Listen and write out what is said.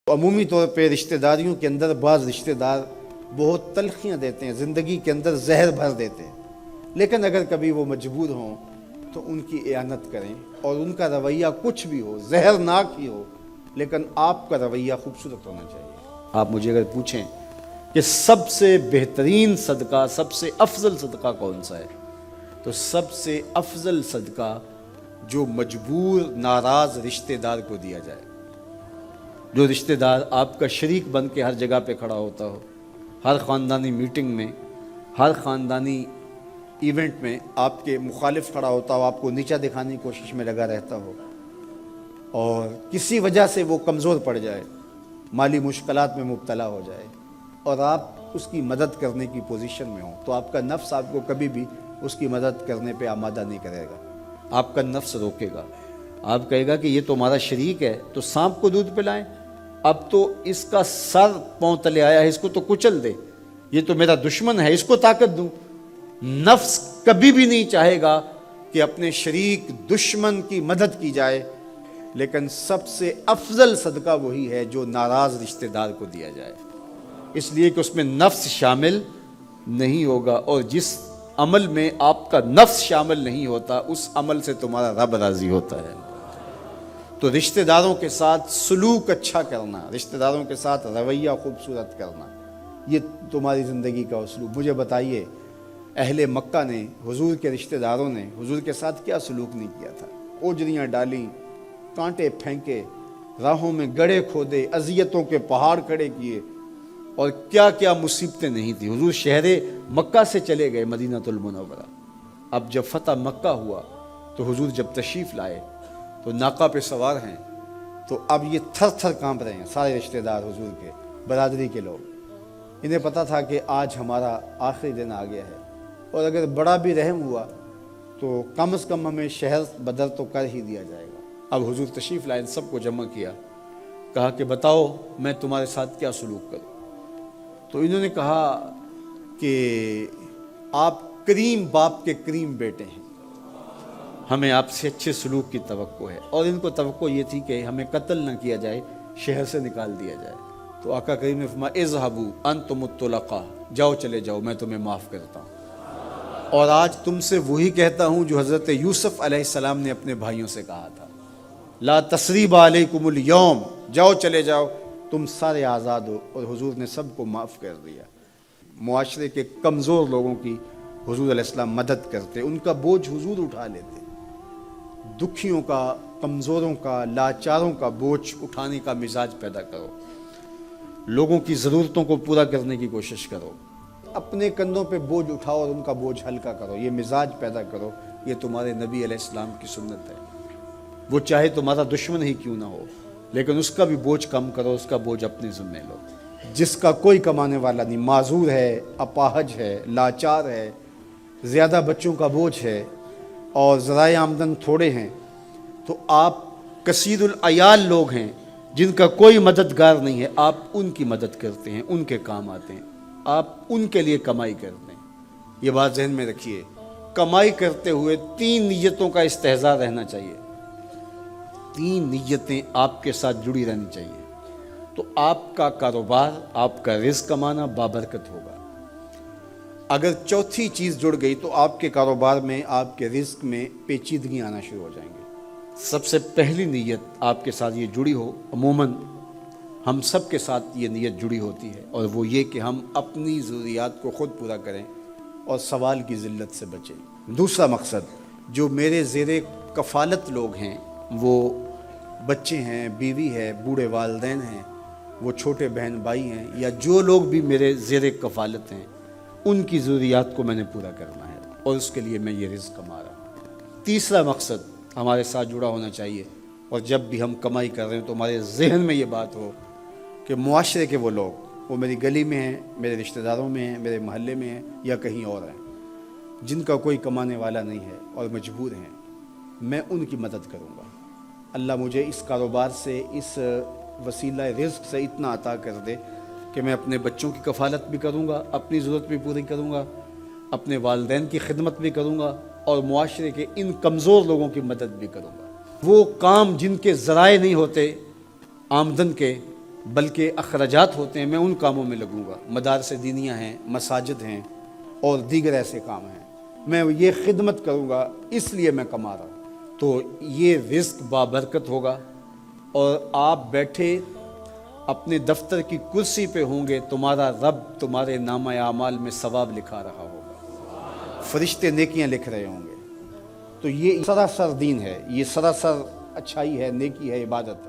عمومی طور پہ رشتہ داریوں کے اندر بعض رشتہ دار بہت تلخیاں دیتے ہیں، زندگی کے اندر زہر بھر دیتے ہیں، لیکن اگر کبھی وہ مجبور ہوں تو ان کی اعانت کریں، اور ان کا رویہ کچھ بھی ہو، زہرناک ہی ہو، لیکن آپ کا رویہ خوبصورت ہونا چاہیے۔ آپ مجھے اگر پوچھیں کہ سب سے بہترین صدقہ، سب سے افضل صدقہ کون سا ہے، تو سب سے افضل صدقہ جو مجبور ناراض رشتہ دار کو دیا جائے، جو رشتہ دار آپ کا شریک بن کے ہر جگہ پہ کھڑا ہوتا ہو، ہر خاندانی میٹنگ میں، ہر خاندانی ایونٹ میں آپ کے مخالف کھڑا ہوتا ہو، آپ کو نیچا دکھانے کی کوشش میں لگا رہتا ہو، اور کسی وجہ سے وہ کمزور پڑ جائے، مالی مشکلات میں مبتلا ہو جائے، اور آپ اس کی مدد کرنے کی پوزیشن میں ہوں، تو آپ کا نفس آپ کو کبھی بھی اس کی مدد کرنے پہ آمادہ نہیں کرے گا۔ آپ کا نفس روکے گا، آپ کہے گا کہ یہ تو ہمارا شریک ہے، تو سانپ کو دودھ پلائیں، اب تو اس کا سر پاؤں تلے آیا ہے، اس کو تو کچل دے، یہ تو میرا دشمن ہے، اس کو طاقت دوں۔ نفس کبھی بھی نہیں چاہے گا کہ اپنے شریک دشمن کی مدد کی جائے، لیکن سب سے افضل صدقہ وہی ہے جو ناراض رشتہ دار کو دیا جائے، اس لیے کہ اس میں نفس شامل نہیں ہوگا، اور جس عمل میں آپ کا نفس شامل نہیں ہوتا اس عمل سے تمہارا رب راضی ہوتا ہے۔ تو رشتہ داروں کے ساتھ سلوک اچھا کرنا، رشتہ داروں کے ساتھ رویہ خوبصورت کرنا، یہ تمہاری زندگی کا اسلوب۔ مجھے بتائیے اہل مکہ نے، حضور کے رشتہ داروں نے حضور کے ساتھ کیا سلوک نہیں کیا تھا؟ اوجریاں ڈالیں، کانٹے پھینکے، راہوں میں گڑھے کھودے، اذیتوں کے پہاڑ کھڑے کیے، اور کیا کیا مصیبتیں نہیں تھی۔ حضور شہر مکہ سے چلے گئے مدینہ المنورہ۔ اب جب فتح مکہ ہوا تو حضور جب تشریف لائے تو ناقہ پہ سوار ہیں، تو اب یہ تھر تھر کانپ رہے ہیں سارے رشتہ دار حضور کے، برادری کے لوگ۔ انہیں پتہ تھا کہ آج ہمارا آخری دن آ گیا ہے، اور اگر بڑا بھی رحم ہوا تو کم از کم ہمیں شہر بدر تو کر ہی دیا جائے گا۔ اب حضور تشریف لائے، سب کو جمع کیا، کہا کہ بتاؤ میں تمہارے ساتھ کیا سلوک کروں؟ تو انہوں نے کہا کہ آپ کریم باپ کے کریم بیٹے ہیں، ہمیں آپ سے اچھے سلوک کی توقع ہے، اور ان کو توقع یہ تھی کہ ہمیں قتل نہ کیا جائے، شہر سے نکال دیا جائے۔ تو آقا کریم نے فرمایا اذهبوا انتم الطلقاء، جاؤ چلے جاؤ، میں تمہیں معاف کرتا ہوں۔ اور آج تم سے وہی کہتا ہوں جو حضرت یوسف علیہ السلام نے اپنے بھائیوں سے کہا تھا، لا تثریب علیکم اليوم، جاؤ چلے جاؤ، تم سارے آزاد ہو۔ اور حضور نے سب کو معاف کر دیا۔ معاشرے کے کمزور لوگوں کی حضور علیہ السلام مدد کرتے، ان کا بوجھ حضور اٹھا لیتے۔ دکھیوں کا، کمزوروں کا، لاچاروں کا بوجھ اٹھانے کا مزاج پیدا کرو، لوگوں کی ضرورتوں کو پورا کرنے کی کوشش کرو، اپنے کندھوں پہ بوجھ اٹھاؤ اور ان کا بوجھ ہلکا کرو، یہ مزاج پیدا کرو۔ یہ تمہارے نبی علیہ السلام کی سنت ہے۔ وہ چاہے تمہارا دشمن ہی کیوں نہ ہو، لیکن اس کا بھی بوجھ کم کرو، اس کا بوجھ اپنے ذمہ لو۔ جس کا کوئی کمانے والا نہیں، معذور ہے، اپاہج ہے، لاچار ہے، زیادہ بچوں کا بوجھ ہے، اور ذرائع آمدن تھوڑے ہیں، تو آپ کثیر العیال لوگ ہیں جن کا کوئی مددگار نہیں ہے، آپ ان کی مدد کرتے ہیں، ان کے کام آتے ہیں، آپ ان کے لیے کمائی کرتے ہیں۔ یہ بات ذہن میں رکھیے، کمائی کرتے ہوئے 3 نیتوں کا استحضار رہنا چاہیے، 3 نیتیں آپ کے ساتھ جڑی رہنی چاہیے، تو آپ کا کاروبار، آپ کا رزق کمانا بابرکت ہوگا۔ اگر چوتھی چیز جڑ گئی تو آپ کے کاروبار میں، آپ کے رزق میں پیچیدگی آنا شروع ہو جائیں گے۔ سب سے پہلی نیت آپ کے ساتھ یہ جڑی ہو، عموماً ہم سب کے ساتھ یہ نیت جڑی ہوتی ہے، اور وہ یہ کہ ہم اپنی ضروریات کو خود پورا کریں اور سوال کی ذلت سے بچیں۔ دوسرا مقصد، جو میرے زیر کفالت لوگ ہیں، وہ بچے ہیں، بیوی ہے، بوڑھے والدین ہیں، وہ چھوٹے بہن بھائی ہیں، یا جو لوگ بھی میرے زیر کفالت ہیں، ان کی ضروریات کو میں نے پورا کرنا ہے، اور اس کے لیے میں یہ رزق کما رہا ہوں۔ تیسرا مقصد ہمارے ساتھ جڑا ہونا چاہیے، اور جب بھی ہم کمائی کر رہے ہیں تو ہمارے ذہن میں یہ بات ہو کہ معاشرے کے وہ لوگ، وہ میری گلی میں ہیں، میرے رشتہ داروں میں ہیں، میرے محلے میں ہیں، یا کہیں اور ہیں، جن کا کوئی کمانے والا نہیں ہے اور مجبور ہیں، میں ان کی مدد کروں گا۔ اللہ مجھے اس کاروبار سے، اس وسیلہ رزق سے اتنا عطا کر دے کہ میں اپنے بچوں کی کفالت بھی کروں گا، اپنی ضرورت بھی پوری کروں گا، اپنے والدین کی خدمت بھی کروں گا، اور معاشرے کے ان کمزور لوگوں کی مدد بھی کروں گا۔ وہ کام جن کے ذرائع نہیں ہوتے آمدن کے، بلکہ اخراجات ہوتے ہیں میں ان کاموں میں لگوں گا، مدارس دینیہ ہیں، مساجد ہیں اور دیگر ایسے کام ہیں، میں یہ خدمت کروں گا، اس لیے میں کما رہا ہوں۔ تو یہ رزق بابرکت ہوگا، اور آپ بیٹھے اپنے دفتر کی کرسی پہ ہوں گے، تمہارا رب تمہارے نامہ اعمال میں ثواب لکھا رہا ہوگا، فرشتے نیکیاں لکھ رہے ہوں گے۔ تو یہ سراسر دین ہے، یہ سراسر اچھائی ہے، نیکی ہے، عبادت ہے۔